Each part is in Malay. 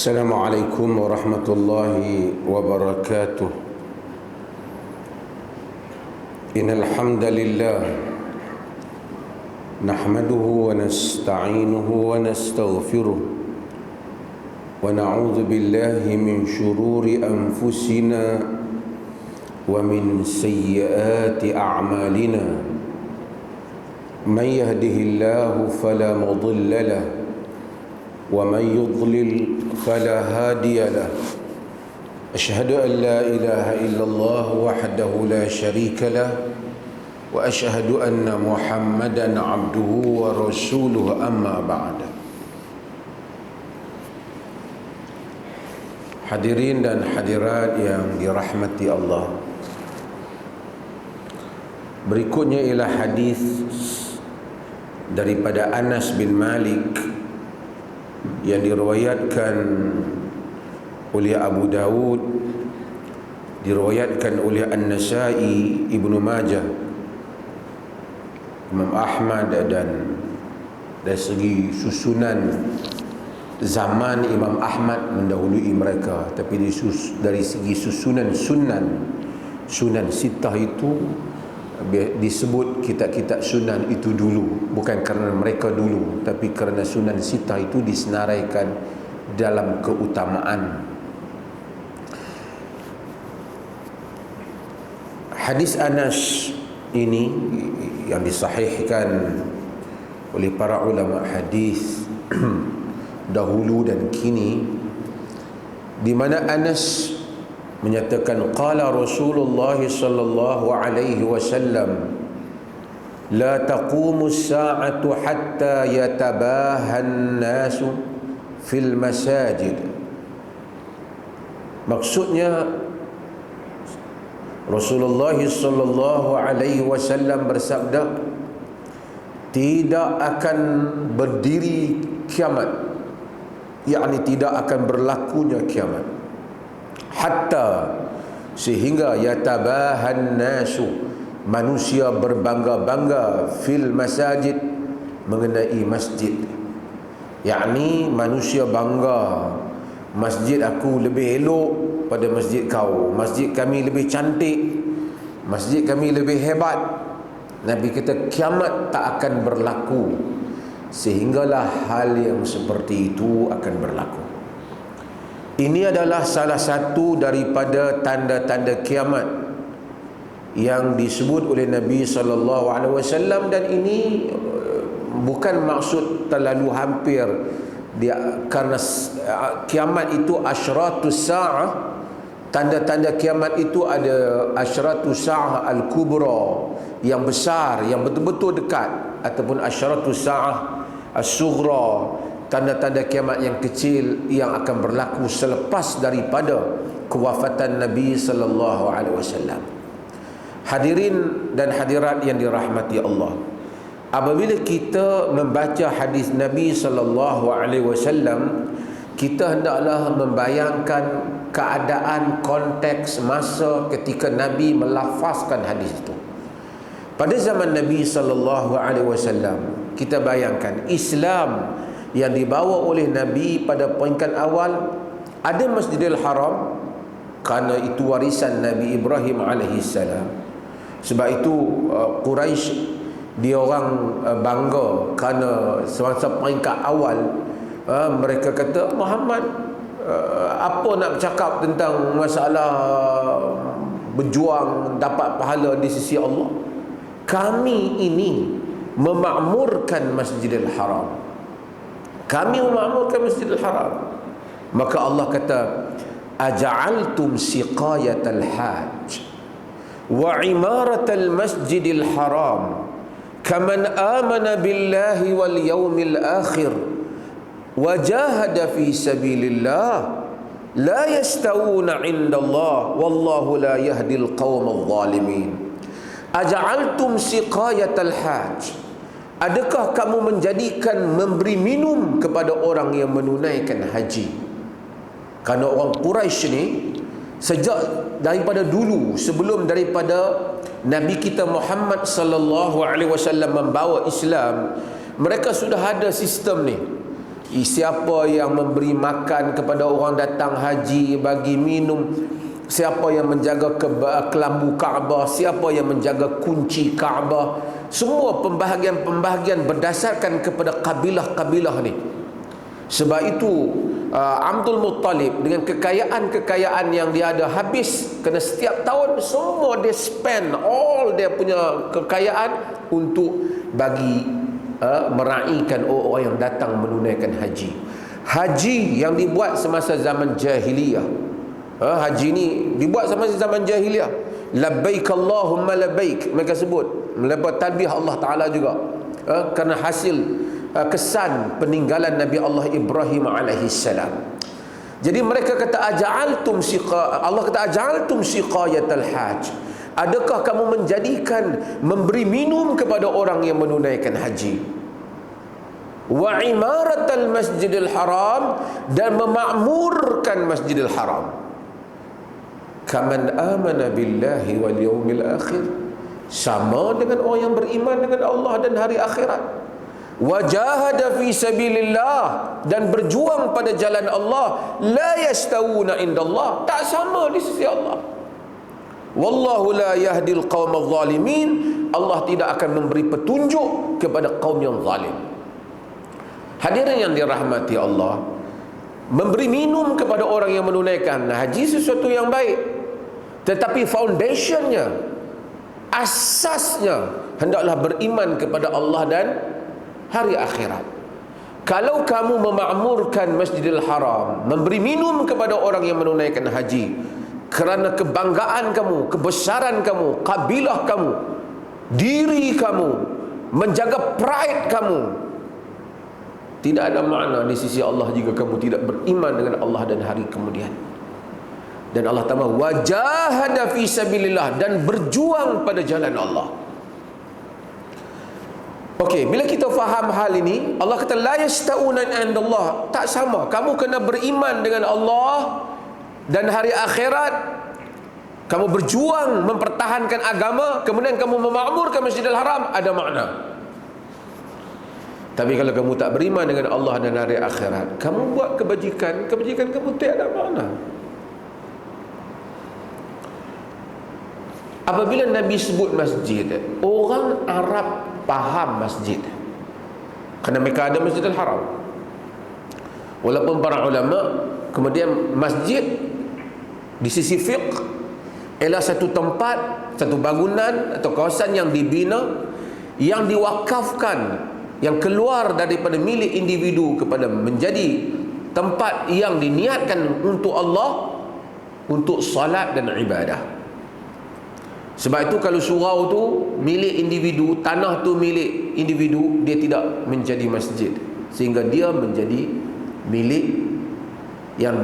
السلام عليكم ورحمة الله وبركاته. إن الحمد لله نحمده ونستعينه ونستغفره ونعوذ بالله من شرور أنفسنا ومن سيئات أعمالنا. من يهده الله فلا مضل له ومن يضلل فلا هادي له. أشهد أن لا إله إلا الله وحده لا شريك له وأشهد أن محمدا عبده ورسوله. أما بعد. Hadirin dan hadirat yang dirahmati Allah, berikutnya ialah hadis daripada Anas bin Malik yang diriwayatkan oleh Abu Dawud, diriwayatkan oleh An-Nasai, Ibnu Majah, Imam Ahmad, dan dari segi susunan zaman Imam Ahmad mendahului mereka, tapi dari segi susunan sunan sitah itu disebut kitab-kitab sunan itu dulu, bukan kerana mereka dulu, tapi kerana sunan sitah itu disenaraikan dalam keutamaan. Hadis Anas ini yang disahihkan oleh para ulama hadis dahulu dan kini, di mana Anas menyatakan qala Rasulullah sallallahu alaihi wasallam la taqumu as-sa'atu hatta yatabaha an-nasu fil masajid. Maksudnya Rasulullah sallallahu alaihi wasallam bersabda, tidak akan berdiri kiamat, yakni tidak akan berlakunya kiamat, hatta sehingga yatabahan nasu, manusia berbangga-bangga, fil masajid, mengenai masjid, yakni manusia bangga, masjid aku lebih elok pada masjid kau, masjid kami lebih cantik, masjid kami lebih hebat. Nabi kata kiamat tak akan berlaku sehinggalah hal yang seperti itu akan berlaku. Ini adalah salah satu daripada tanda-tanda kiamat yang disebut oleh Nabi SAW, dan ini bukan maksud terlalu hampir dia, karena kiamat itu asyratus sa'ah. Tanda-tanda kiamat itu ada asyratus sa'ah al-kubra, yang besar, yang betul-betul dekat, ataupun asyratus sa'ah as-sughra, tanda-tanda kiamat yang kecil yang akan berlaku selepas daripada kewafatan Nabi sallallahu alaihi wasallam. Hadirin dan hadirat yang dirahmati Allah, apabila kita membaca hadis Nabi sallallahu alaihi wasallam, kita hendaklah membayangkan keadaan, konteks, masa ketika Nabi melafazkan hadis itu. Pada zaman Nabi sallallahu alaihi wasallam, kita bayangkan Islam yang dibawa oleh Nabi pada peringkat awal, ada Masjidil Haram kerana itu warisan Nabi Ibrahim alaihissalam. Sebab itu Quraisy dia orang bangga kerana semasa peringkat awal mereka kata, Muhammad apa nak bercakap tentang masalah berjuang dapat pahala di sisi Allah, kami ini memakmurkan Masjidil Haram, kami memakmurkan Masjidil Haram. Maka Allah kata, aja'altum siqayatal hajj wa imaratal masjidil haram kaman amana billahi wal yawmil akhir wa jahada fi sabilillah la yastawuna indallah wallahu la yahdil qawmal zalimin. Aja'altum siqayatal hajj, adakah kamu menjadikan memberi minum kepada orang yang menunaikan haji? Kerana orang Quraisy ni sejak daripada dulu, sebelum daripada Nabi kita Muhammad sallallahu alaihi wasallam membawa Islam, mereka sudah ada sistem ni. Siapa yang memberi makan kepada orang datang haji, bagi minum, siapa yang menjaga kelambu Kaabah, siapa yang menjaga kunci Kaabah, semua pembahagian-pembahagian berdasarkan kepada kabilah-kabilah ni. Sebab itu Abdul Muttalib dengan kekayaan-kekayaan yang dia ada habis, kerana setiap tahun semua dia spend all dia punya kekayaan untuk bagi meraihkan orang yang datang menunaikan haji. Haji yang dibuat semasa zaman jahiliyah, haji ni dibuat semasa zaman jahiliyah. Labbaik Allahumma labbaik, mereka sebut melepas talbiyah Allah Ta'ala juga, kerana hasil kesan peninggalan Nabi Allah Ibrahim alaihi salam. Jadi mereka kata Allah kata aja'altum siqayatal hajj, adakah kamu menjadikan memberi minum kepada orang yang menunaikan haji, wa imaratal masjidil haram, dan memakmurkan masjidil haram, kaman amana billahi wal yaumil akhir, sama dengan orang yang beriman dengan Allah dan hari akhirat, wajahada fi sabilillah, dan berjuang pada jalan Allah, la yastawuna indallah, tak sama di sisi Allah. Wallahu la yahdil qaumadh zalimin, Allah tidak akan memberi petunjuk kepada kaum yang zalim. Hadirin yang dirahmati Allah, memberi minum kepada orang yang menunaikan haji sesuatu yang baik, tetapi foundationnya, asasnya hendaklah beriman kepada Allah dan hari akhirat. Kalau kamu memakmurkan Masjidil Haram, memberi minum kepada orang yang menunaikan haji kerana kebanggaan kamu, kebesaran kamu, kabilah kamu, diri kamu, menjaga pride kamu, tidak ada makna di sisi Allah jika kamu tidak beriman dengan Allah dan hari kemudian. Dan Allah tambah wajahada fi sabilillah, dan berjuang pada jalan Allah. Okey, bila kita faham hal ini, Allah kata la yastauna indallah, tak sama. Kamu kena beriman dengan Allah dan hari akhirat, kamu berjuang mempertahankan agama, kemudian kamu memakmurkan Masjidil Haram, ada makna. Tapi kalau kamu tak beriman dengan Allah dan hari akhirat, kamu buat kebajikan, kebajikan kamu tak ada makna. Apabila Nabi sebut masjid, orang Arab faham masjid, kerana mereka ada Masjidil Haram. Walaupun para ulama kemudian masjid di sisi fiqh ialah satu tempat, satu bangunan atau kawasan yang dibina, yang diwakafkan, yang keluar daripada milik individu kepada menjadi tempat yang diniatkan untuk Allah, untuk salat dan ibadah. Sebab itu kalau surau tu milik individu, tanah tu milik individu, dia tidak menjadi masjid, sehingga dia menjadi milik yang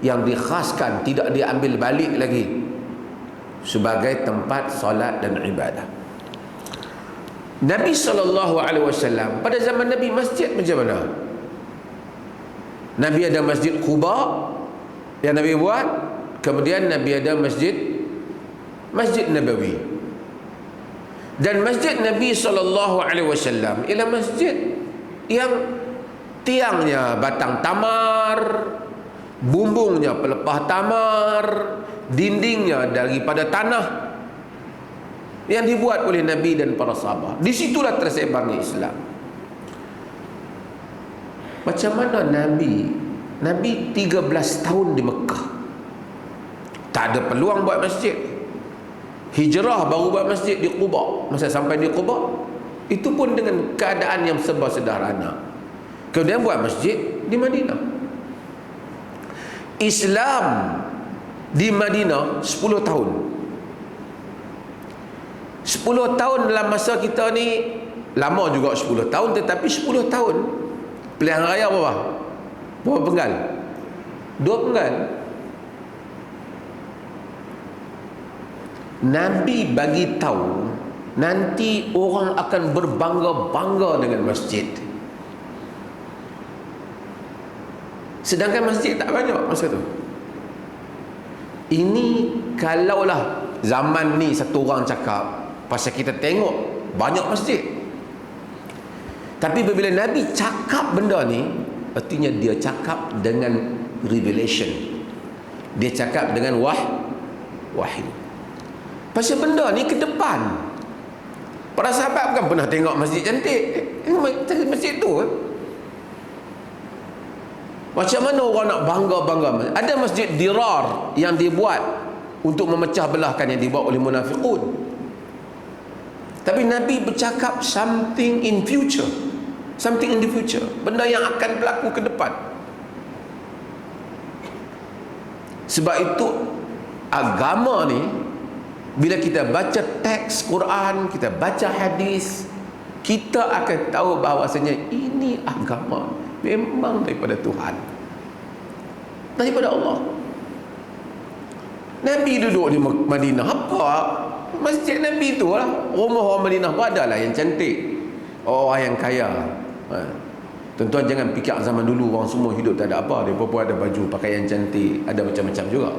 yang dikhaskan, tidak diambil balik lagi sebagai tempat solat dan ibadah. Nabi SAW pada zaman Nabi masjid macam mana? Nabi ada Masjid Quba yang Nabi buat, kemudian Nabi ada Masjid Nabawi. Dan Masjid Nabi SAW ialah masjid yang tiangnya batang tamar, bumbungnya pelepah tamar, dindingnya daripada tanah, yang dibuat oleh Nabi dan para sahabat. Di situlah tersebarnya Islam. Macam mana Nabi 13 tahun di Mekah, tak ada peluang buat masjid. Hijrah baru buat masjid di Quba. Masa sampai di Quba, itu pun dengan keadaan yang serba sederhana. Kemudian buat masjid di Madinah. Islam di Madinah 10 tahun. 10 tahun dalam masa kita ni lama juga 10 tahun, tetapi 10 tahun pilihan raya berapa? Berapa penggal? 2 penggal. Nabi bagi tahu nanti orang akan berbangga-bangga dengan masjid, sedangkan masjid tak banyak masa tu. Ini kalaulah zaman ni satu orang cakap, pasal kita tengok banyak masjid. Tapi bila Nabi cakap benda ni, artinya dia cakap dengan revelation, dia cakap dengan wahyu. Pasal benda ni ke depan. Para sahabat bukan pernah tengok masjid cantik. Masjid tu macam mana orang nak bangga-bangga? Ada masjid dirar yang dibuat untuk memecah belahkan, yang dibuat oleh munafiqun. Tapi Nabi bercakap something in future, something in the future, benda yang akan berlaku ke depan. Sebab itu agama ni, bila kita baca teks Quran, kita baca hadis, kita akan tahu bahawasanya ini agama memang daripada Tuhan, daripada Allah. Nabi duduk di Madinah, apa? Masjid Nabi tu lah. Rumah orang Madinah pun ada lah yang cantik, orang yang kaya. Tuan-tuan jangan fikir zaman dulu orang semua hidup tak ada apa, dia pun ada baju pakaian cantik, ada macam-macam juga.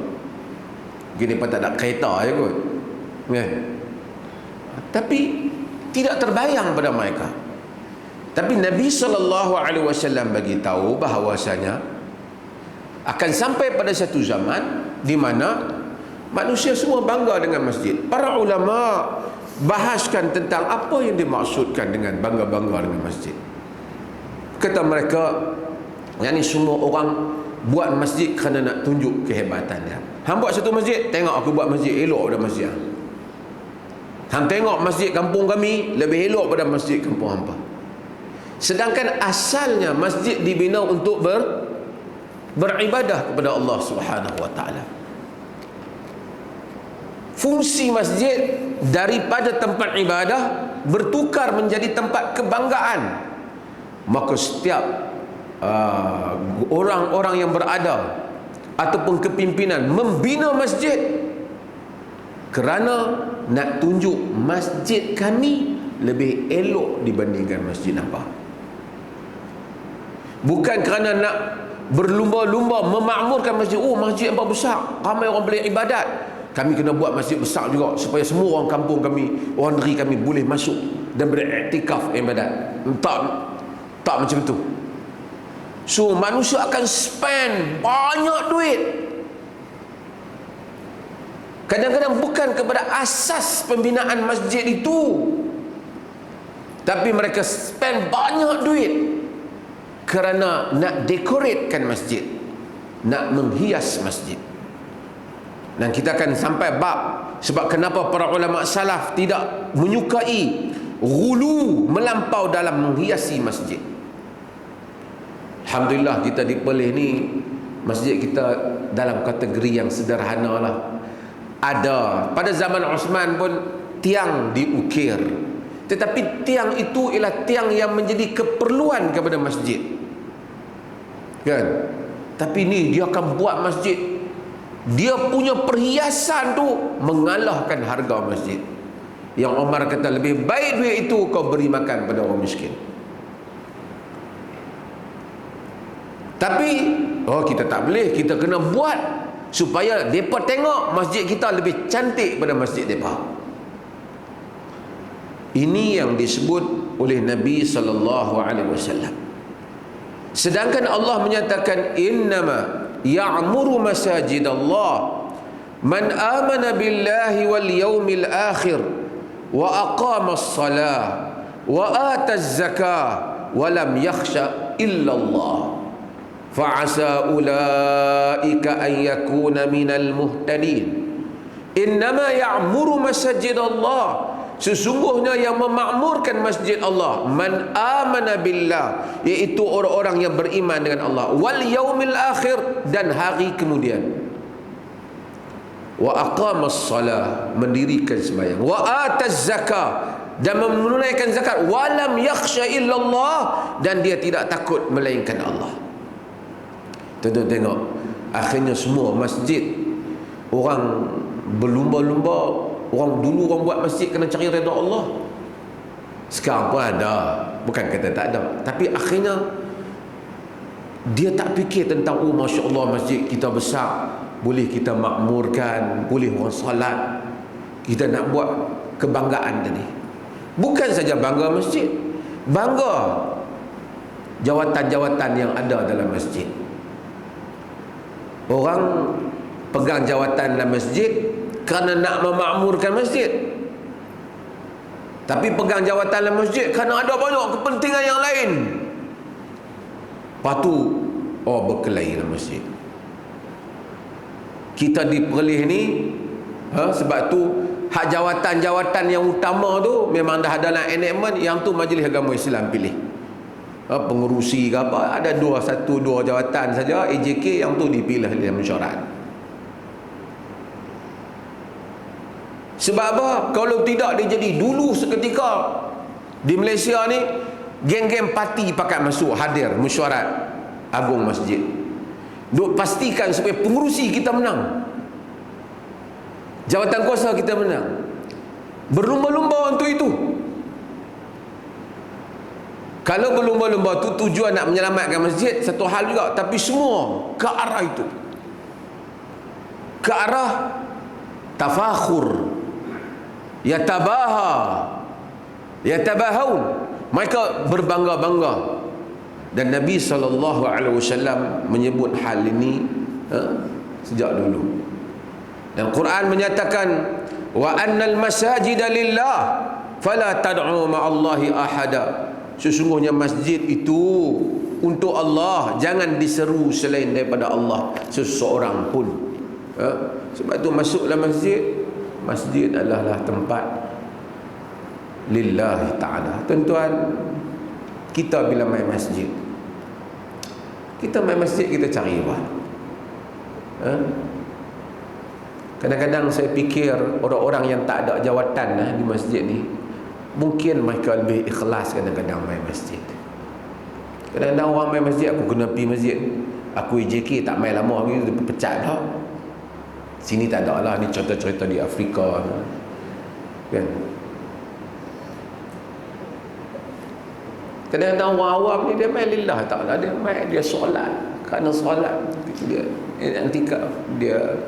Mungkin dia tak ada kereta je kot, kan? Tapi tidak terbayang pada mereka. Tapi Nabi SAW bagi tahu bahawasanya akan sampai pada satu zaman di mana manusia semua bangga dengan masjid. Para ulama bahaskan tentang apa yang dimaksudkan dengan bangga-bangga dengan masjid. Kata mereka, yang ni semua orang buat masjid kerana nak tunjuk kehebatan dia. Hang buat satu masjid, tengok aku buat masjid, elok pada masjid. Hang tengok masjid kampung kami lebih elok pada masjid kampung hampa. Sedangkan asalnya masjid dibina untuk beribadah kepada Allah Subhanahu wa taala. Fungsi masjid daripada tempat ibadah bertukar menjadi tempat kebanggaan. Maka setiap orang-orang yang berada ataupun kepimpinan membina masjid kerana nak tunjuk masjid kami lebih elok dibandingkan masjid apa. Bukan kerana nak berlumba-lumba memakmurkan masjid. Oh, masjid yang besar, ramai orang boleh ibadat, kami kena buat masjid besar juga supaya semua orang kampung kami, orang negeri kami boleh masuk dan beriktikaf ibadat. Tak macam tu. So manusia akan spend banyak duit, kadang-kadang bukan kepada asas pembinaan masjid itu, tapi mereka spend banyak duit kerana nak dekoratkan masjid, nak menghias masjid. Dan kita akan sampai bab sebab kenapa para ulama salaf tidak menyukai ghulu, melampau dalam menghiasi masjid. Alhamdulillah kita dipilih ni, masjid kita dalam kategori yang sederhana lah. Ada pada zaman Osman pun tiang diukir, tetapi tiang itu ialah tiang yang menjadi keperluan kepada masjid, kan? Tapi ni dia akan buat masjid, dia punya perhiasan tu mengalahkan harga masjid. Yang Umar kata lebih baik duit itu kau beri makan pada orang miskin. Tapi kita tak boleh, kita kena buat supaya mereka tengok masjid kita lebih cantik pada masjid mereka. Ini yang disebut oleh Nabi SAW. Sedangkan Allah menyatakan innama ya'muru masajid Allah man amana billahi wal yawmil akhir wa aqama as-salah wa ata az-zakah wa lam yakhsha illa Allah fa'asa ulaika an yakuna minal muhtadin. Innama ya'muru masajid Allah, sesungguhnya yang memakmurkan masjid Allah man amana billah, iaitu orang-orang yang beriman dengan Allah, wal yaumil akhir, dan hari kemudian, wa aqamas salah, mendirikan sembahyang, wa ataz zakah, dan menunaikan zakat, wa lam yakhsha illallah, dan dia tidak takut melainkan Allah. Tuan-tuan tengok, akhirnya semua masjid orang berlumba-lumba. Orang dulu orang buat masjid kena cari redha Allah. Sekarang pun ada, bukan kata tak ada, tapi akhirnya dia tak fikir tentang Masya Allah masjid kita besar, boleh kita makmurkan, boleh orang salat, kita nak buat kebanggaan tadi. Bukan saja bangga masjid, bangga jawatan-jawatan yang ada dalam masjid. Orang pegang jawatan dalam masjid kerana nak memakmurkan masjid, tapi pegang jawatan dalam masjid kerana ada banyak kepentingan yang lain. Lepas tu berkelahi dalam masjid. Kita diperlih ni sebab tu hak jawatan-jawatan yang utama tu memang dah ada dalam enactment, yang tu Majlis Agama Islam pilih. Pengurusi ke apa, ada dua jawatan saja AJK, yang tu dipilih oleh mesyuarat. Sebab apa? Kalau tidak, dia jadi dulu seketika di Malaysia ni geng-geng parti pakat masuk hadir mesyuarat agung masjid. Duk pastikan supaya pengurusi kita menang, jawatan kuasa kita menang. Berlumba-lumba untuk itu. Kalau berlumba-lumba tu tujuan nak menyelamatkan masjid, satu hal juga, tapi semua ke arah itu, ke arah tafakhur, yatabahaun, mereka berbangga-bangga. Dan Nabi SAW menyebut hal ini sejak dulu. Dan Quran menyatakan, wa annal masajida lillah fala tad'u ma'allahi ahada. Sesungguhnya masjid itu untuk Allah, jangan diseru selain daripada Allah seseorang pun. Sebab tu masuklah masjid. Masjid adalah tempat lillahi ta'ala. Tuan-tuan, kita bila main masjid, kita cari apa? Kadang-kadang saya fikir orang-orang yang tak ada jawatan di masjid ni, mungkin mereka lebih ikhlas kadang-kadang main masjid. Kadang-kadang orang main masjid, aku kena pergi masjid, aku EJK tak main lama lagi, dia pecat dah. Sini tak ada lah, ni cerita-cerita di Afrika kan. Kadang-kadang orang awam ni dia main lillah ta'ala, dia main, dia solat kerana solat, dia i'tikaf, dia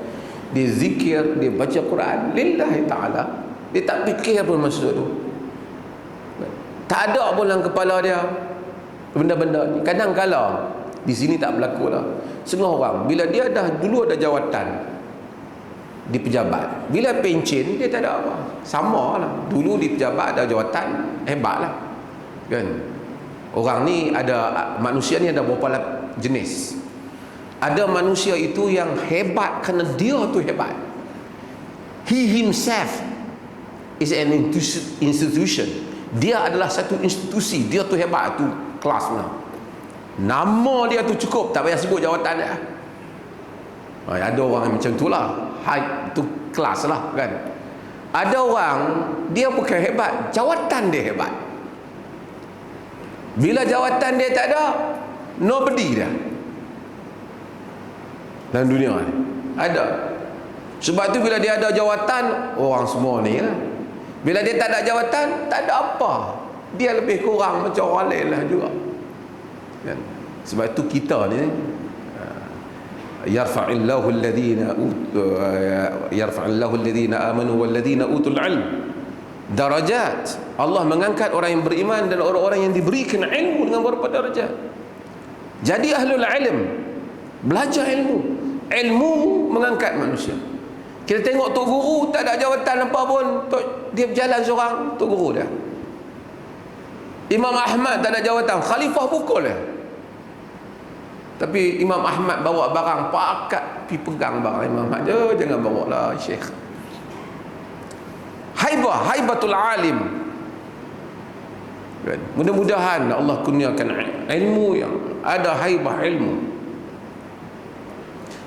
zikir, dia baca Quran lillahi ta'ala. Dia tak fikir pun masa tu, tak ada pun dalam kepala dia benda-benda ni. Kadang-kala di sini tak berlaku lah. Setengah orang bila dia dah dulu ada jawatan di pejabat, bila pencen dia tak ada apa, sama lah. Dulu di pejabat ada jawatan, hebat lah kan. Orang ni ada, manusia ni ada beberapa jenis. Ada manusia itu yang hebat kerana dia tu hebat. He himself is an institution. Dia adalah satu institusi, dia tu hebat, tu kelas mana. Nama dia tu cukup, tak payah sebut jawatan dia. Ada orang yang macam tu lah, tu kelas lah kan. Ada orang dia bukan hebat, jawatan dia hebat. Bila jawatan dia tak ada, nobody dia dalam dunia ni ada. Sebab tu bila dia ada jawatan, orang semua ni lah. Bila dia tak ada jawatan, tak ada apa, dia lebih kurang macam orang lain lah juga kan? Sebab tu kita ni yarfa'illahu alladhina amanu walladhina utul ilm darajat. Allah mengangkat orang yang beriman dan orang-orang yang diberikan ilmu dengan beberapa darajat. Jadi ahlul ilm, belajar ilmu. Ilmu mengangkat manusia. Kita tengok tok guru tak ada jawatan apa pun, dia berjalan seorang, tok guru dia. Imam Ahmad tak ada jawatan, khalifah pukul dia. Tapi Imam Ahmad bawa barang, pakat pergi pegang barang Imam Ahmad. Jangan bawa lah syekh. Haibatul alim. Mudah-mudahan Allah kurniakan ilmu yang ada haibah ilmu.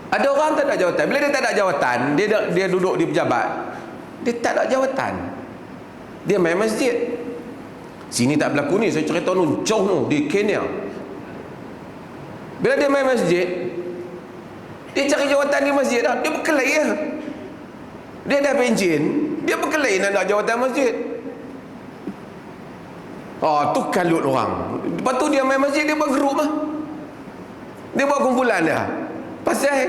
Ada orang tak ada jawatan. Bila dia tak ada jawatan, dia duduk di pejabat, dia tak ada jawatan, dia main masjid. Sini tak berlaku ni, saya cerita nu jauh nu di Kenya. Bila dia main masjid, dia cari jawatan di masjid dah, dia berkelahi lah. Dia dah pencen, dia berkelahi nak ada jawatan masjid. Tu kalut orang. Lepas tu dia main masjid, dia buat grup lah, dia buat kumpulan dia. Pasal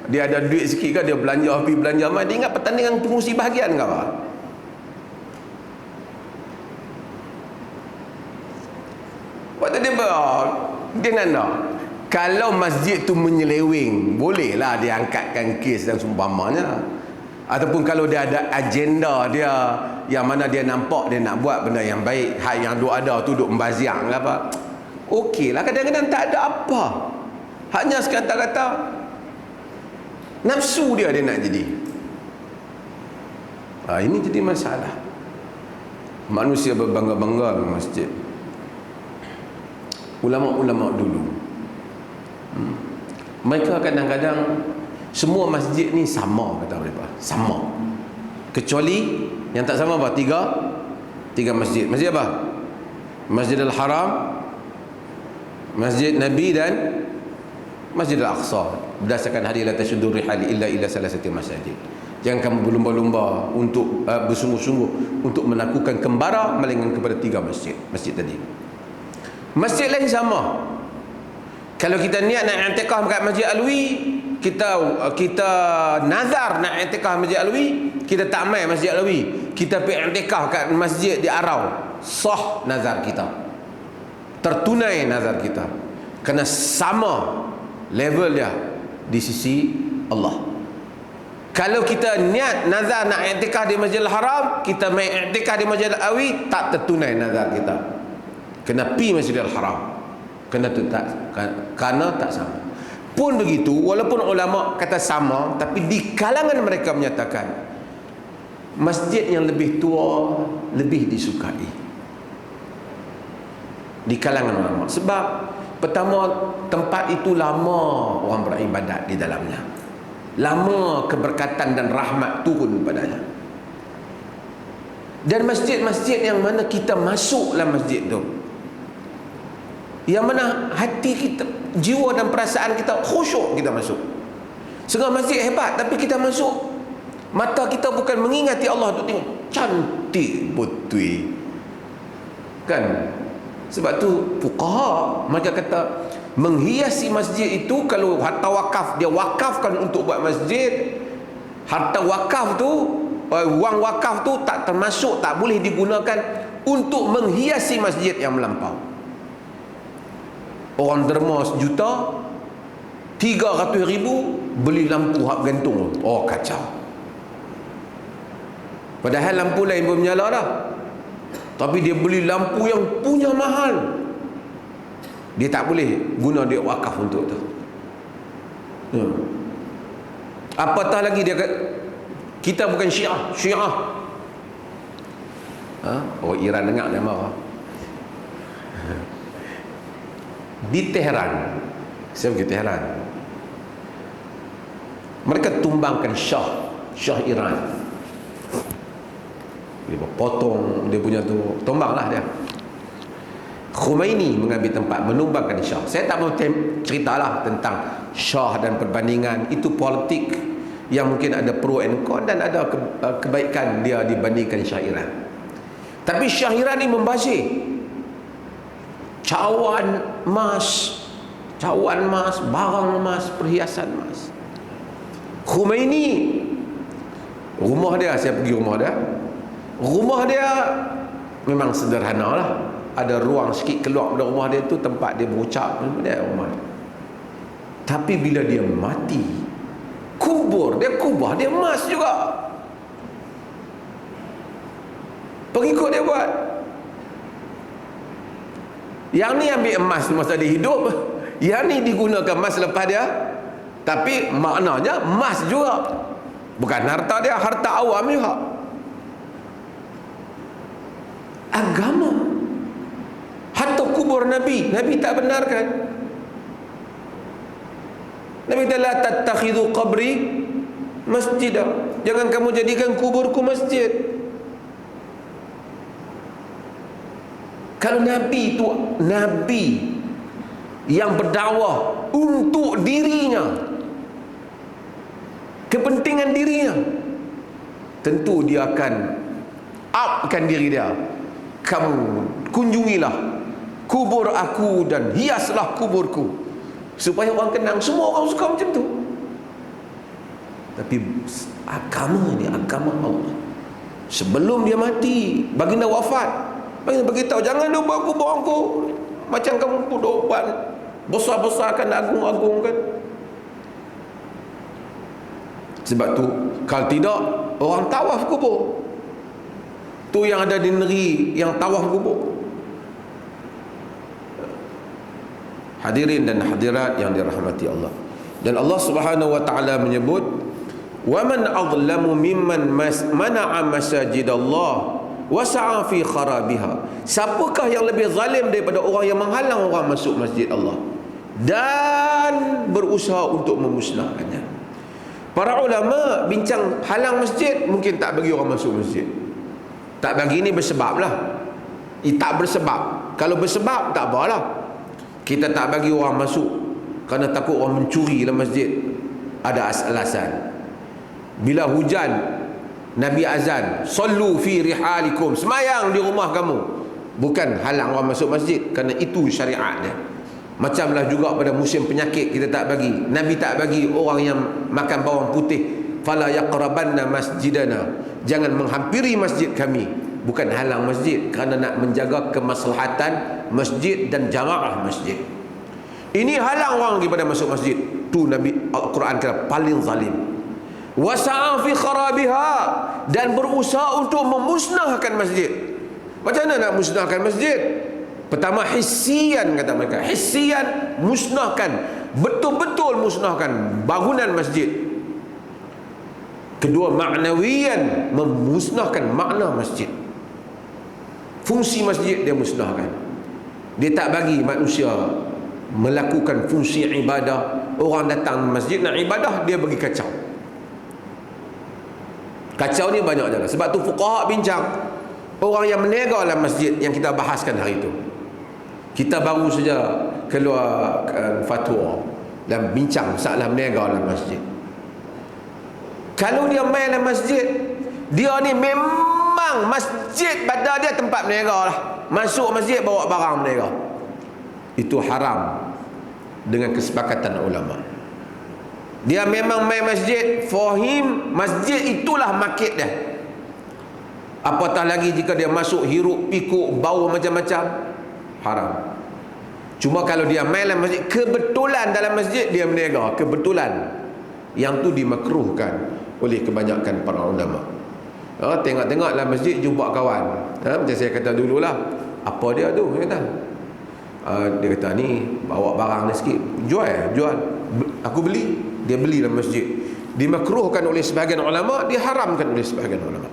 dia ada duit sikit kan, dia belanja, pergi belanja mai, dia ingat pertandingan pengurusi bahagian ke apa. Lepas tu dia Dia nak kalau masjid tu menyeleweng, bolehlah dia angkatkan kes dan seumpamanya. Ataupun kalau dia ada agenda dia yang mana dia nampak dia nak buat benda yang baik, hal yang duk ada tu duk membaziang ke apa, okeylah. Kadang-kadang tak ada apa, hanya sekata-kata nafsu dia nak jadi. Ini jadi masalah. Manusia berbangga-bangga dengan masjid. Ulama-ulama dulu, mereka kadang-kadang semua masjid ni sama, kata mereka, sama. Kecuali yang tak sama apa? Tiga masjid. Masjid apa? Masjidil Haram, Masjid Nabi dan Masjidil Aqsa. Berdasarkan hadis la tashuddu rihali illa salasati masajid. Jangan kamu berlumba-lumba untuk bersungguh-sungguh untuk melakukan kembara melainkan kepada tiga masjid. Masjid tadi. Masjid lain sama. Kalau kita niat nak i'tikaf dekat Masjid Alwi, kita nazar nak i'tikaf Masjid Alwi, kita tak mai Masjid Alwi, kita pergi i'tikaf kat masjid di Arau, sah nazar kita, tertunai nazar kita, kerana sama level dia di sisi Allah. Kalau kita niat nazar nak i'tikaf di Masjidil Haram, kita mai i'tikaf di Masjidil Alwi, tak tertunai nazar kita, kena pi Masjidil Haram, kerana tak sama. Pun begitu, walaupun ulama kata sama, tapi di kalangan mereka menyatakan masjid yang lebih tua lebih disukai di kalangan ulama. Sebab pertama, tempat itu lama orang beribadat di dalamnya, lama keberkatan dan rahmat turun padanya. Dan masjid-masjid yang mana kita masuk dalam masjid tu, yang mana hati kita, jiwa dan perasaan kita khusyuk, kita masuk. Setengah masjid hebat, tapi kita masuk, mata kita bukan mengingati Allah, tu tengok cantik betul kan. Sebab tu fuqaha mereka kata menghiasi masjid itu, kalau harta wakaf dia wakafkan untuk buat masjid, harta wakaf tu, wang wakaf tu tak termasuk, tak boleh digunakan untuk menghiasi masjid yang melampau. Orang derma 1 juta, 300,000 beli lampu hak gantung. Oh, kacau. Padahal lampu lain pun menyala dah, tapi dia beli lampu yang punya mahal. Dia tak boleh guna duit wakaf untuk tu. Apatah lagi dia kata, kita bukan Syiah. Oh, Iran dengar dia marah. Di Tehran, saya pergi Tehran, mereka tumbangkan Syah Iran. Dia potong dia punya tu, tombanglah dia. Khomeini mengambil tempat, menumbangkan Syah. Saya tak mau ceritalah tentang Syah dan perbandingan, itu politik yang mungkin ada pro and con, dan ada kebaikan dia dibandingkan Syah Iran. Tapi Syah Iran ni membazir cawan emas, barang emas, perhiasan emas. Khomeini, rumah dia, saya pergi rumah dia memang sederhana lah, ada ruang sikit keluar dari rumah dia tu, tempat dia berucap, dia rumah dia. Tapi bila dia mati, kubur dia emas juga. Pengikut dia buat. Yang ni ambil emas masa dia hidup, yang ni digunakan emas lepas dia, tapi maknanya emas juga, bukan harta dia, harta awam juga. Agama, hatta kubur Nabi tak benarkan. Nabi kata la tattakhidhu qabri masjidah, jangan kamu jadikan kuburku masjid. Kalau Nabi itu Nabi yang berdakwah untuk dirinya, kepentingan dirinya, tentu dia akan upkan diri dia. Kamu kunjungilah kubur aku dan hiaslah kuburku, supaya orang kenang. Semua orang suka macam tu. Tapi agama ni agama Allah. Sebelum dia mati, baginda wafat, baginda beritahu, jangan lupa kubur aku, macam kamu duk buat besar-besarkan, agung-agungkan. Sebab tu kalau tidak, orang tawaf kubur. Tu yang ada di negeri yang tawaf kubur. Hadirin dan hadirat yang dirahmati Allah. Dan Allah Subhanahu wa taala menyebut, "Wa man adlamu mimman mana'a masajidallah wa sa'a fi kharabiha." Siapakah yang lebih zalim daripada orang yang menghalang orang masuk masjid Allah dan berusaha untuk memusnahkannya? Para ulama bincang halang masjid, mungkin tak bagi orang masuk masjid. Tak bagi ni bersebablah. Tak bersebab. Kalau bersebab tak apalah. Kita tak bagi orang masuk kerana takut orang mencuri dalam masjid. Ada alasan. Bila hujan, Nabi azan, "Sallu fi rihalikum." Semayang di rumah kamu. Bukan halang orang masuk masjid, kerana itu syariat dia. Macamlah juga pada musim penyakit kita tak bagi. Nabi tak bagi orang yang makan bawang putih, "Fala yaqrabanna masjidana." Jangan menghampiri masjid kami. Bukan halang masjid, kerana nak menjaga kemaslahatan masjid dan jamaah masjid. Ini halang orang daripada masuk masjid. Tu Nabi Al-Quran kata paling zalim. Wasa'a fi kharabiha, dan berusaha untuk memusnahkan masjid. Macam mana nak musnahkan masjid? Pertama, hissian, kata mereka. Hissian, musnahkan, betul-betul musnahkan bangunan masjid. Kedua, ma'nawiyan, memusnahkan makna masjid. Fungsi masjid dia musnahkan. Dia tak bagi manusia melakukan fungsi ibadah. Orang datang masjid nak ibadah, dia bagi kacau. Kacau ni banyak jalan. Sebab tu fuqaha bincang, orang yang meniaga dalam masjid yang kita bahaskan hari itu. Kita baru saja keluar fatwa dan bincang masalah meniaga dalam masjid. Kalau dia main dalam masjid, dia ni memang masjid pada dia tempat meniaga lah. Masuk masjid bawa barang meniaga. Itu haram dengan kesepakatan ulama. Dia memang main masjid, fahim masjid itulah market dia. Apatah lagi jika dia masuk hiruk pikuk bau macam-macam, haram. Cuma kalau dia main dalam masjid, kebetulan dalam masjid dia meniaga, kebetulan, yang tu dimakruhkan oleh kebanyakan para ulama. Tengok-tengok dalam masjid jumpa kawan, macam saya kata dululah, apa dia tu, dia kata, dia kata ni bawa barang ni sikit, jual, aku beli. Dia beli dalam masjid. Dimakruhkan oleh sebahagian ulama, diharamkan oleh sebahagian ulama.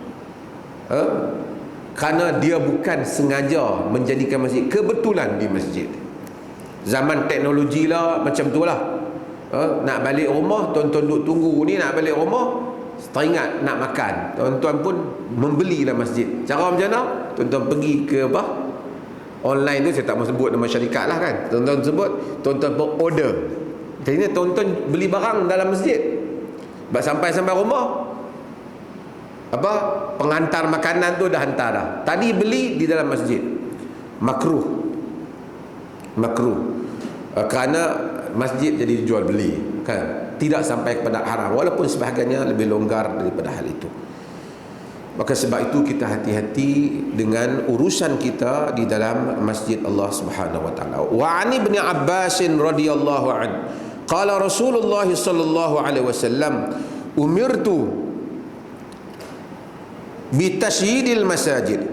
Kerana dia bukan sengaja menjadikan masjid, kebetulan di masjid. Zaman teknologi lah macam tu lah. Nak balik rumah, tuan-tuan duduk tunggu ni, nak balik rumah, teringat nak makan, tuan-tuan pun membeli dalam masjid. Cara macam mana? Tuan-tuan pergi ke apa? Online tu, saya tak mahu sebut nama syarikat lah kan. Tuan-tuan sebut, tuan-tuan pun order. Jadi tuan-tuan beli barang dalam masjid. Sampai rumah, apa, penghantar makanan tu dah hantar dah. Tadi beli di dalam masjid. Makruh. Kerana masjid jadi jual beli kan. Tidak sampai kepada haram, walaupun sebahagiannya lebih longgar daripada hal itu. Maka sebab itu kita hati-hati dengan urusan kita di dalam masjid Allah Subhanahu wa taala. Wa ani ibn Abbas radhiyallahu an qala Rasulullah sallallahu alaihi wasallam umirtu bi tashyidil masajid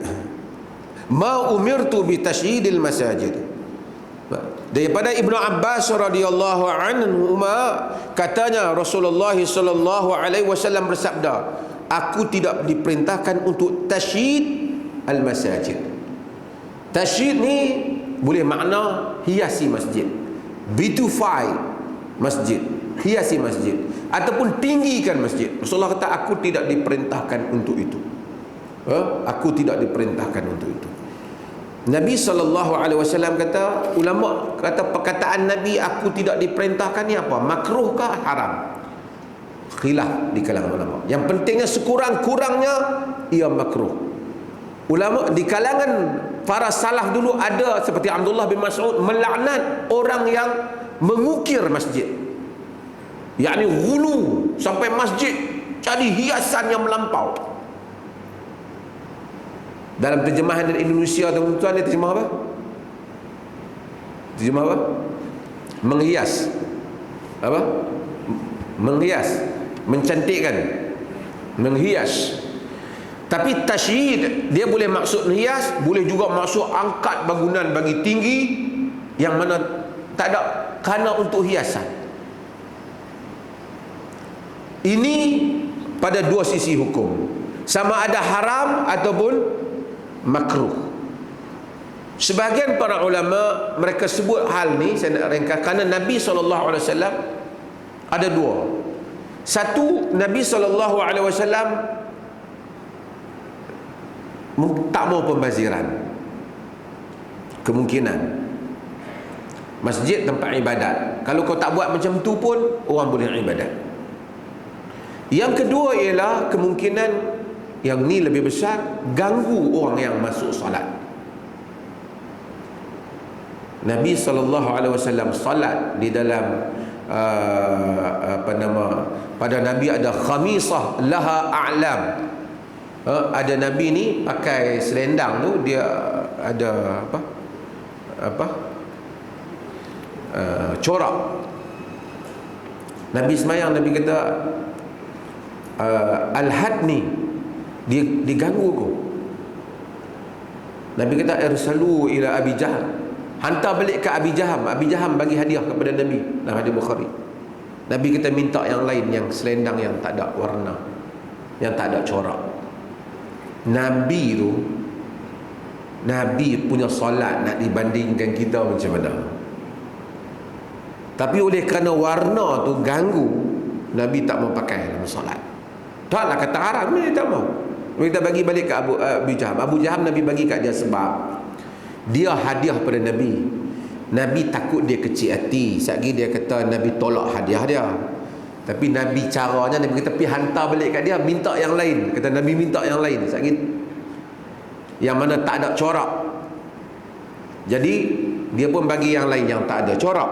ma umirtu bi tashyidil masajid. Daripada Ibnu Abbas radhiyallahu anhu katanya Rasulullah sallallahu alaihi wasallam bersabda, aku tidak diperintahkan untuk tashyid al-masajid. Tashyid ni boleh makna hiasi masjid, beautify masjid, hiasi masjid, ataupun tinggikan masjid. Rasulullah kata aku tidak diperintahkan untuk itu. Aku tidak diperintahkan untuk itu. Nabi SAW kata, ulama kata perkataan Nabi aku tidak diperintahkan ni apa? Makruh kah haram? Khilaf di kalangan ulama. Yang pentingnya sekurang-kurangnya ia makruh. Ulama di kalangan para salaf dulu ada seperti Abdullah bin Mas'ud melaknat orang yang mengukir masjid. Yakni ghulu sampai masjid jadi hiasan yang melampau. Dalam terjemahan dari Indonesia tuan-tuan, dia terjemah apa? Terjemah apa? menghias, apa? Menghias, mencantikkan, menghias. Tapi tasydid dia boleh maksud menghias, boleh juga maksud angkat bangunan bagi tinggi, yang mana tak ada kerana untuk hiasan. Ini pada dua sisi hukum, sama ada haram ataupun makruh. Sebahagian para ulama mereka sebut hal ni, saya nak ringkas, kerana Nabi SAW ada dua. Satu, Nabi SAW tak mau pembaziran. Kemungkinan masjid tempat ibadat, kalau kau tak buat macam tu pun orang boleh ibadat. Yang kedua ialah kemungkinan yang ni lebih besar, ganggu orang yang masuk solat. Nabi SAW salat di dalam pada Nabi ada khamisah laha a'lam. Ada Nabi ni pakai selendang tu, dia ada corak. Nabi semayang, Nabi kata al-had ni diganggu aku. Nabi kata irsalu ila Abi Jahal, hantar balik ke Abi Jaham. Abi Jaham bagi hadiah kepada Nabi dalam hadis Bukhari. Nabi kita minta yang lain, yang selendang yang tak ada warna, yang tak ada corak. Nabi punya solat nak dibandingkan kita macam mana? Tapi oleh kerana warna tu ganggu, Nabi tak mau pakai dalam solat. Taklah kata haram, Nabi tak mau. Kita bagi balik ke Abu Jaham. Abu Jaham Nabi bagi kat dia sebab dia hadiah pada Nabi. Nabi takut dia kecil hati. Sekali dia kata Nabi tolak hadiah dia. Tapi Nabi caranya, Nabi kata pergi hantar balik kat dia, minta yang lain. Kata Nabi minta yang lain. Sekali yang mana tak ada corak. Jadi dia pun bagi yang lain yang tak ada corak.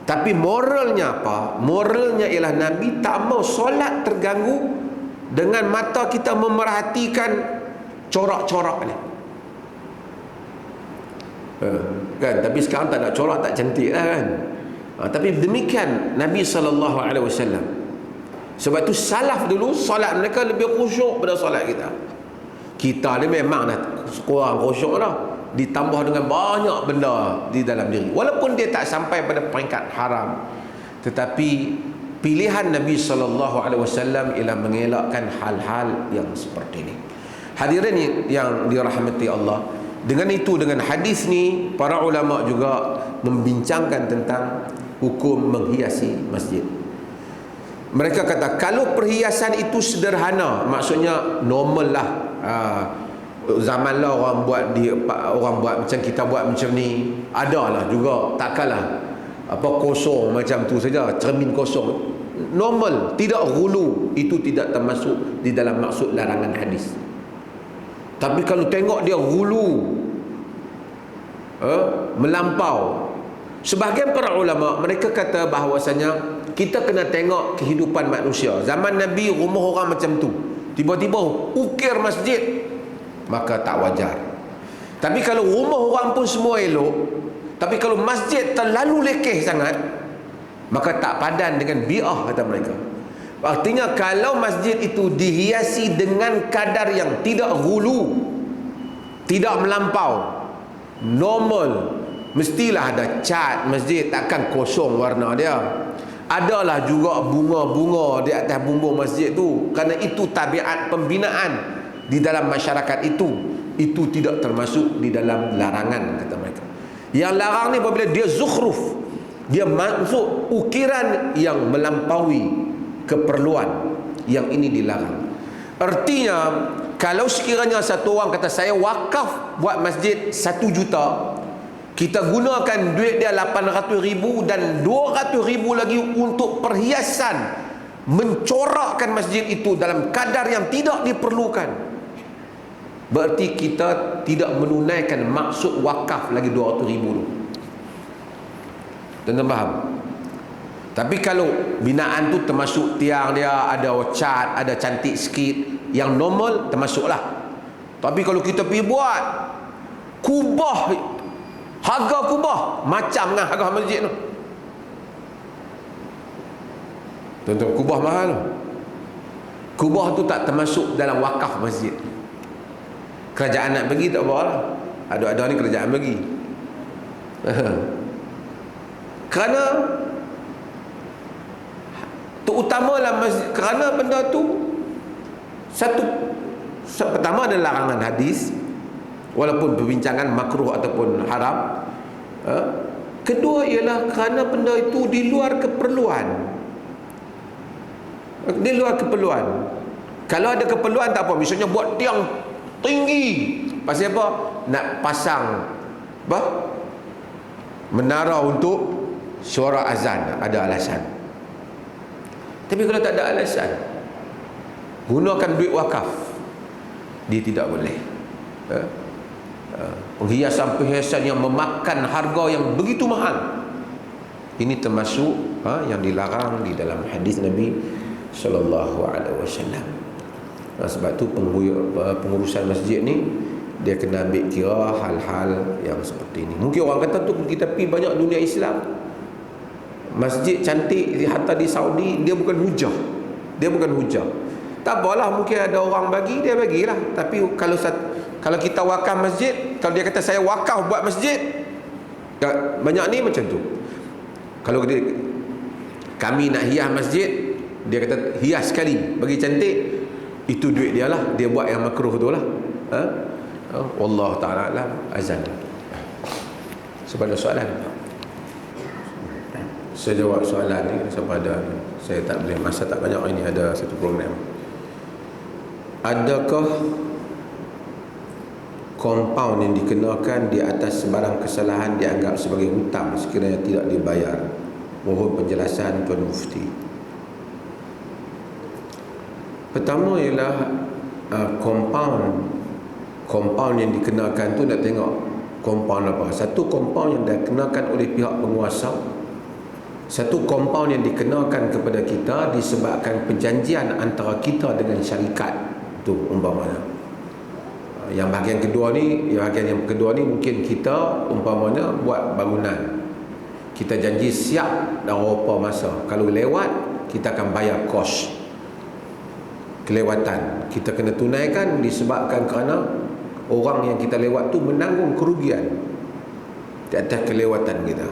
Tapi moralnya apa? Moralnya ialah Nabi tak mau solat terganggu dengan mata kita memerhatikan corak-corak ni. Kan? Tapi sekarang tak ada corak, tak cantik lah kan. Tapi demikian Nabi SAW. Sebab tu salaf dulu solat mereka lebih khusyuk pada solat kita. Kita ni memang dah kurang khusyuk dah, ditambah dengan banyak benda di dalam diri. Walaupun dia tak sampai pada peringkat haram, tetapi pilihan Nabi SAW ialah mengelakkan hal-hal yang seperti ini. Hadirin yang dirahmati Allah, dengan itu, dengan hadis ni, para ulama juga membincangkan tentang hukum menghiasi masjid. Mereka kata kalau perhiasan itu sederhana, maksudnya normal lah. Zaman lah orang buat macam kita buat macam ni, adalah juga, takkanlah kosong macam tu saja, cermin kosong, normal, tidak ghulu, itu tidak termasuk di dalam maksud larangan hadis. Tapi kalau tengok dia ghulu, melampau, sebahagian para ulama mereka kata bahawasanya kita kena tengok kehidupan manusia. Zaman Nabi rumah orang macam tu, tiba-tiba ukir masjid, maka tak wajar. Tapi kalau rumah orang pun semua elok, tapi kalau masjid terlalu lekeh sangat, maka tak padan dengan bi'ah, kata mereka. Artinya kalau masjid itu dihiasi dengan kadar yang tidak ghulu, tidak melampau, normal, mestilah ada cat masjid, takkan kosong warna dia. Adalah juga bunga-bunga di atas bumbung masjid tu, kerana itu tabiat pembinaan di dalam masyarakat itu tidak termasuk di dalam larangan, kata mereka. Yang larang ni apabila dia zukhruf, dia masuk ukiran yang melampaui keperluan, yang ini dilarang. Artinya kalau sekiranya satu orang kata saya wakaf buat masjid 1 juta, kita gunakan duit dia 800,000 dan 200,000 lagi untuk perhiasan, mencorakkan masjid itu dalam kadar yang tidak diperlukan, berarti kita tidak menunaikan maksud wakaf lagi 200,000 tu. Tuan-tuan faham? Tapi kalau binaan tu termasuk tiang dia ada cat, ada cantik sikit, yang normal termasuklah. Tapi kalau kita pergi buat kubah, harga kubah macam dengan harga masjid tu, Tuan-tuan, kubah mahal. Kubah tu tak termasuk dalam wakaf masjid. Kerajaan nak bagi tak apa lah. Ada ni kerajaan bagi. Kerana terutamalah masjid, kerana benda tu pertama ada larangan hadis, walaupun perbincangan makruh ataupun haram. Kedua ialah kerana benda itu di luar keperluan. Di luar keperluan. Kalau ada keperluan tak apa, misalnya buat tiang tinggi, pasal apa? Nak pasang menara untuk suara azan, ada alasan. Tapi kalau tak ada alasan, gunakan duit wakaf, dia tidak boleh. Penghiasan-penghiasan yang memakan harga yang begitu mahal, ini termasuk yang dilarang di dalam hadis Nabi sallallahu alaihi wasallam. Sebab tu pengurusan masjid ni dia kena ambil kira hal-hal yang seperti ini. Mungkin orang kata tu kita pergi banyak dunia Islam, masjid cantik hatta di Saudi, dia bukan hujah. Dia bukan hujah. Tak apalah, mungkin ada orang bagi, dia bagilah. Tapi kalau kita wakaf masjid, kalau dia kata saya wakaf buat masjid, banyak ni macam tu. Kalau kami nak hias masjid, dia kata hias sekali, bagi cantik, itu duit dia lah, dia buat yang makruh tu lah. Wallahu ta'ala alam. Azan. Sebab ada soalan, saya jawab soalan ni sampai ada. Saya tak boleh, masa tak banyak. Ini ada satu program. Adakah kompaun yang dikenakan di atas sebarang kesalahan dianggap sebagai hutang sekiranya tidak dibayar? Mohon penjelasan Tuan Mufti. Pertama ialah kompaun yang dikenakan tu, nak tengok kompaun apa. Satu kompaun yang dikenakan oleh pihak penguasa, satu kompaun yang dikenakan kepada kita disebabkan perjanjian antara kita dengan syarikat tu umpamanya. Yang bahagian kedua ni mungkin kita umpamanya buat bangunan, kita janji siap dalam beberapa masa, kalau lewat kita akan bayar kos kelewatan, kita kena tunaikan disebabkan kerana orang yang kita lewat tu menanggung kerugian di atas kelewatan kita.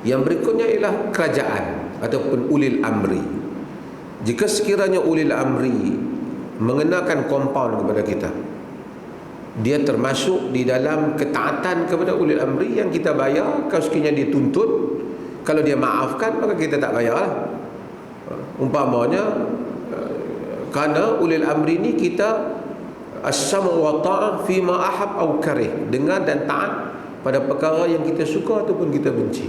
Yang berikutnya ialah kerajaan ataupun ulil amri. Jika sekiranya ulil amri mengenakan kompaun kepada kita, dia termasuk di dalam ketaatan kepada ulil amri yang kita bayar. Kalau sekiranya dia tuntut, kalau dia maafkan, maka kita tak bayar. Umpamanya kerana ulil amri ni kita as-sam'u wa ta'ah fi ma ahab au karih, dengar dan taat pada perkara yang kita suka ataupun kita benci.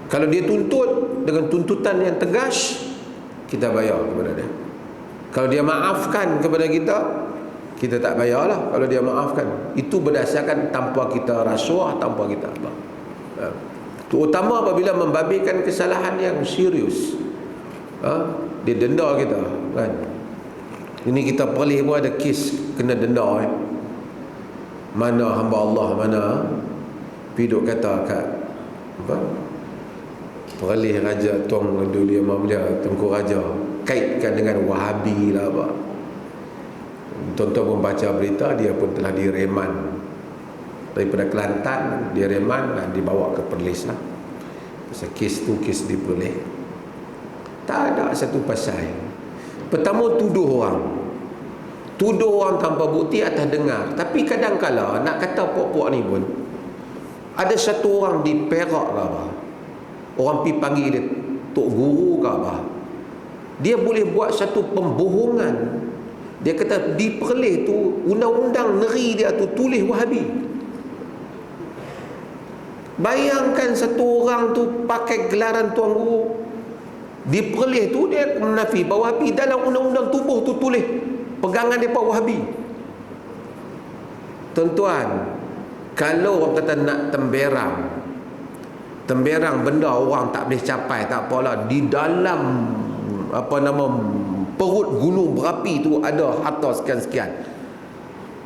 Kalau dia tuntut dengan tuntutan yang tegas, kita bayar kepada dia. Kalau dia maafkan kepada kita, kita tak bayarlah. Kalau dia maafkan, itu berdasarkan tanpa kita rasuah, tanpa kita apa. Terutama apabila membabitkan kesalahan yang serius, dia denda kita kan. Ini kita Perlis pun ada kes kena denda Mana hamba Allah, mana piduk kata kat Perlis Raja Tuan Duli Mamlia Tengku Raja, kaitkan dengan Wahabi lah apa. Tuan-tuan pun baca berita, dia pun telah direman daripada Kelantan, direman dan dibawa ke Perlis lah. Pasal kes tu kes di Perlis. Tak ada satu pasal. Pertama, tuduh orang tanpa bukti atas dengar. Tapi kadang-kala nak kata puak-puak ni pun, ada satu orang di Perak ke apa, orang pergi panggil dia Tok Guru ke apa, dia boleh buat satu pembohongan. Dia kata di Perlis tu undang-undang negeri dia tu tulis Wahabi. Bayangkan satu orang tu pakai gelaran Tuan Guru. Di Perlis tu dia menafi bahawa Wahabi, dalam undang-undang tubuh tu tulis pegangan mereka Wahabi. Tuan-tuan, kalau orang kata nak temberang benda orang tak boleh capai, tak apalah, di dalam perut gunung berapi tu ada harta sekian-sekian,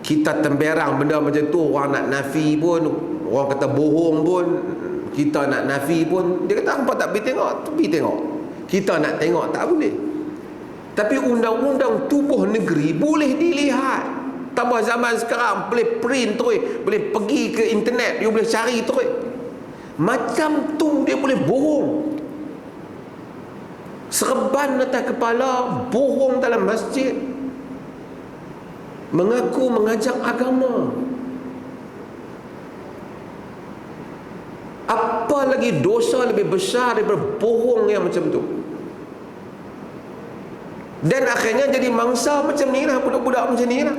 kita temberang benda macam tu, orang nak nafi pun, orang kata bohong pun, kita nak nafi pun, dia kata hampa tak pergi tengok, tu pergi tengok. Kita nak tengok tak boleh. Tapi undang-undang tubuh negeri boleh dilihat. Tambah zaman sekarang boleh print terus, boleh pergi ke internet, dia boleh cari terus. Macam tu dia boleh bohong. Serban atas kepala, bohong dalam masjid, mengaku mengajak agama. Apa lagi dosa lebih besar daripada bohong yang macam tu? Dan akhirnya jadi mangsa macam ni lah, budak-budak macam ni lah.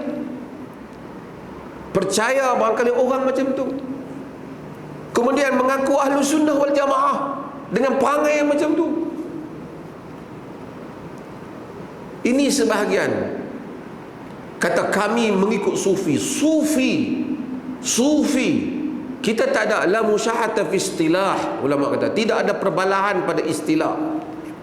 Percaya barangkali orang macam tu, kemudian mengaku ahlu sunnah wal jamaah dengan perangai yang macam tu. Ini sebahagian kata kami mengikut sufi. Sufi kita tak ada la musyahata fi istilah. Ulama kata tidak ada perbalahan pada istilah.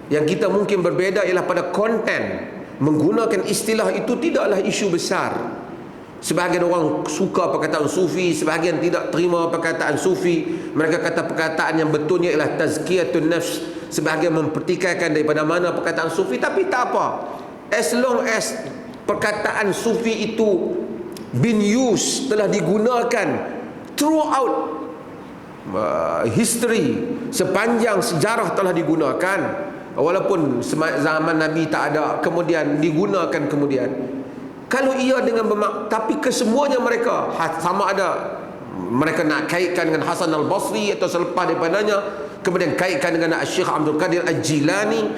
Yang kita mungkin berbeza ialah pada konten. Menggunakan istilah itu tidaklah isu besar. Sebahagian orang suka perkataan sufi, sebahagian tidak terima perkataan sufi. Mereka kata perkataan yang betulnya ialah tazkiyatun nafs. Sebahagian mempertikaikan daripada mana perkataan sufi. Tapi tak apa, as long as perkataan sufi itu been used, telah digunakan throughout history, sepanjang sejarah telah digunakan, walaupun zaman Nabi tak ada, kemudian digunakan kemudian. Kalau ia dengan tapi kesemuanya mereka sama ada mereka nak kaitkan dengan Hasan al-Basri atau selepas daripadanya, kemudian kaitkan dengan Syekh Abdul Qadir Al-Jilani,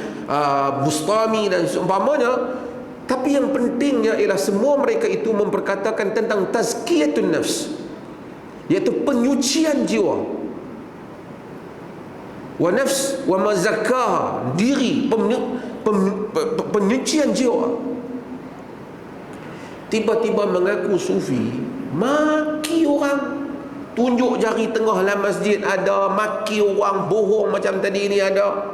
Bustami dan seumpamanya. Tapi yang pentingnya ialah semua mereka itu memperkatakan tentang tazkiyatun nafs, iaitu penyucian jiwa. Wa nafs wa mazakkaha, diri, penyucian jiwa. Tiba-tiba mengaku sufi, maki orang, tunjuk jari tengah dalam masjid ada, maki orang bohong macam tadi ni ada,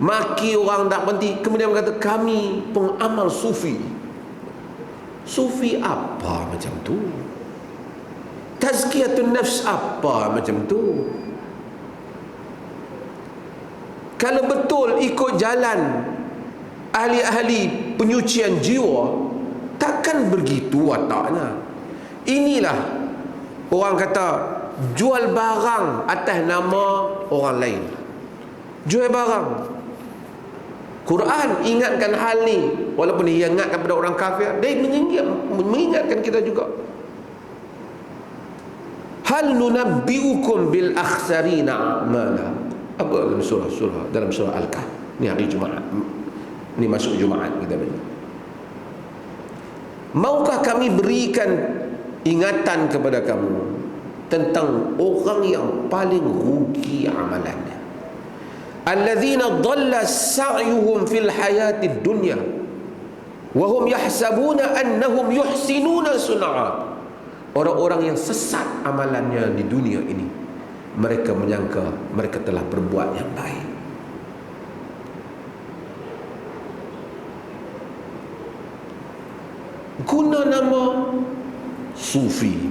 maki orang tak berhenti, kemudian berkata kami pengamal sufi. Sufi apa macam tu? Tazkiyatun nafs apa macam tu? Kalau betul ikut jalan ahli-ahli penyucian jiwa, takkan begitu wataknya. Inilah orang kata jual barang atas nama orang lain. Jual barang. Quran ingatkan hal ni, walaupun dia ingatkan kepada orang kafir, dia mengingatkan kita juga. Hal nunabbiukum bil akhsarina a'mala. Apa dalam surah Al-Kahf. Ni hari Jumaat. Ni masuk Jumaat kita baca. Maukah kami berikan ingatan kepada kamu tentang orang yang paling rugi amalannya? Alladzina dhalla sa'yuhum fil hayatid dunya wa hum yahsabuna annahum yuhsinuna sun'a. Orang-orang yang sesat amalannya di dunia ini, mereka menyangka mereka telah berbuat yang baik. Guna nama sufi,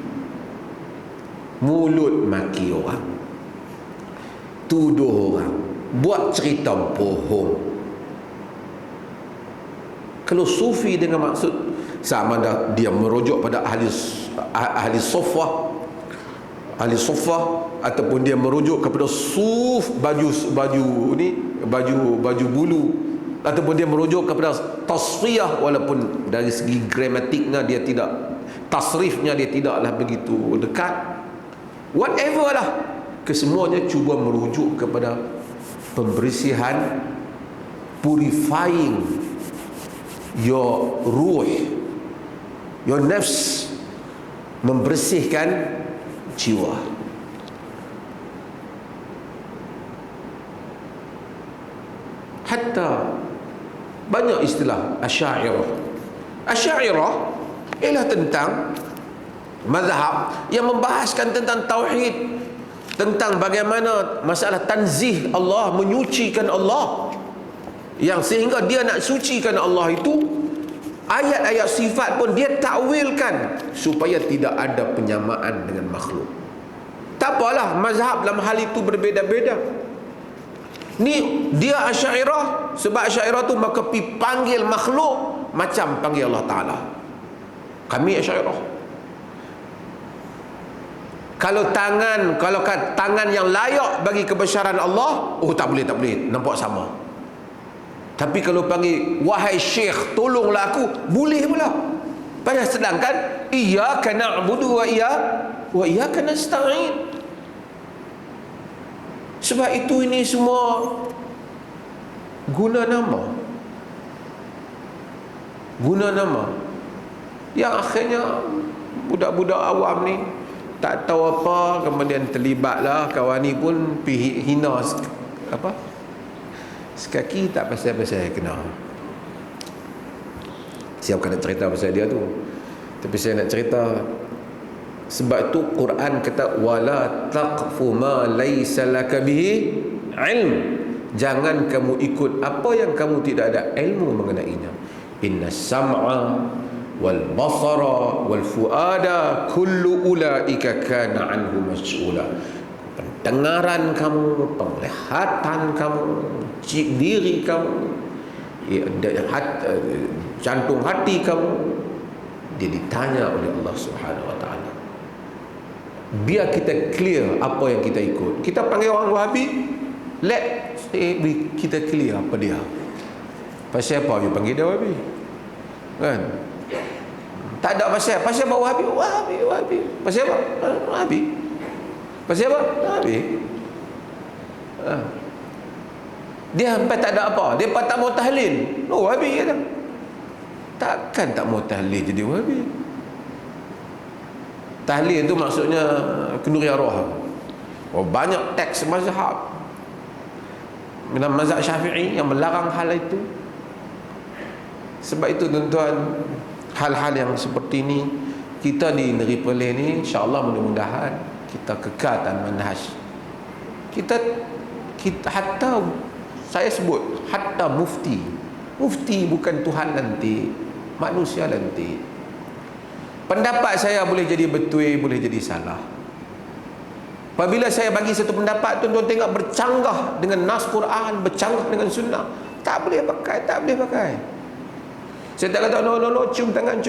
mulut maki orang, tuduh orang, buat cerita bohong. Kalau sufi dengan maksud sama ada dia merujuk pada ahli sofah, ataupun dia merujuk kepada suf, baju bulu, ataupun dia merujuk kepada tasriyah, walaupun dari segi gramatiknya dia tidak, tasrifnya dia tidaklah begitu dekat. Whatever lah, kesemuanya cuba merujuk kepada pembersihan, purifying your ruh, your nafs, membersihkan jiwa. Hatta banyak istilah Asy'ariyah. Asy'ariyah ialah tentang mazhab yang membahaskan tentang tauhid, tentang bagaimana masalah tanzih Allah, menyucikan Allah, yang sehingga dia nak sucikan Allah itu, ayat-ayat sifat pun dia takwilkan supaya tidak ada penyamaan dengan makhluk. Tak apalah, mazhab dalam hal itu berbeza-beza. Ni dia Asy'ariyah, sebab Asy'ariyah tu maka pi panggil makhluk macam panggil Allah Ta'ala. Kami Asy'ariyah. Kalau tangan yang layak bagi kebesaran Allah, oh tak boleh, nampak sama. Tapi kalau panggil wahai syekh tolonglah aku, boleh pula. Padahal sedangkan iyyaka na'budu wa iyyaka nasta'in. Sebab itu ini semua guna nama yang akhirnya budak-budak awam ni tak tahu apa, kemudian terlibatlah kawan ni pun pergi hina apa sekaki tak pasal-pasal kena. Siapa nak cerita pasal dia tu, tapi saya nak cerita sebab tu Quran kata wala taqfu ma laysa laka bihi ilm. Jangan kamu ikut apa yang kamu tidak ada ilmu mengenainya. Inna sam'a wal basara wal fuada kullu ulaika kana anhu mas'ula. Pendengaran kamu, penglihatan kamu, diri kamu, jantung hati kamu, dia ditanya oleh Allah Subhanahu wa taala. Biar kita clear apa yang kita ikut. Kita panggil orang Wahabi, kita clear apa dia. Pasal apa dia panggil dia Wahabi? Kan? Tak ada pasal apa Wahabi? Pasal apa? Wahabi. Pasal apa? Wahabi. Dia sampai tak ada apa. Dia tak mau tahlil. Oh, Wahabi kata. Takkan tak mau tahlil jadi Wahabi. Tahlil itu maksudnya kenduri arwah. Banyak teks mazhab dalam mazhab Syafi'i yang melarang hal itu. Sebab itu tuan-tuan, hal-hal yang seperti ini kita di Negeri Perlis ni, insya-Allah mudah-mudahan kita kekalkan manhaj. Kita hatta saya sebut hatta mufti bukan Tuhan nanti, manusia nanti. Pendapat saya boleh jadi betul, boleh jadi salah. Apabila saya bagi satu pendapat, tuan-tuan tengok bercanggah dengan nas Quran, bercanggah dengan sunnah, tak boleh pakai. Saya tak kata no, cium tangan.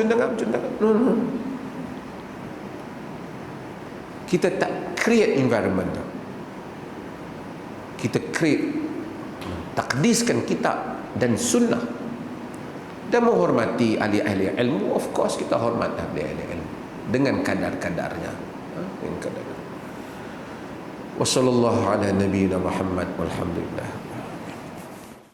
No. Kita tak create environment tu. Kita create, takdiskan kitab dan sunnah dan menghormati ahli-ahli ilmu. Of course kita hormat ahli-ahli ilmu dengan kadar-kadarnya. Dengan kadar. Wassallallahu ala nabiyyina Muhammad walhamdulillah.